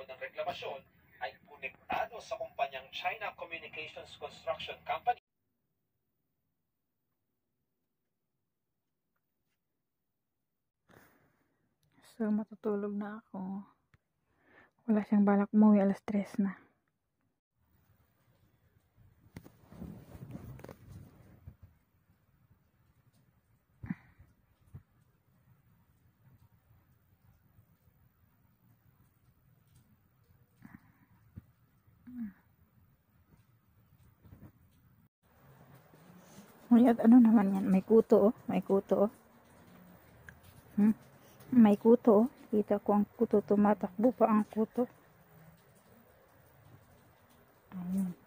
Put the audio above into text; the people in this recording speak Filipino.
nagsampa ng reklamasyon ay konektado sa kumpanyang China Communications Construction Company. So, matutulog na ako. Wala siyang balak umuwi, alas 3 na. At ano naman yan? May kuto, oh. May kuto, oh. May kuto, oh. Kita ko ang kuto. Tumatakbo pa ang kuto. Ayun.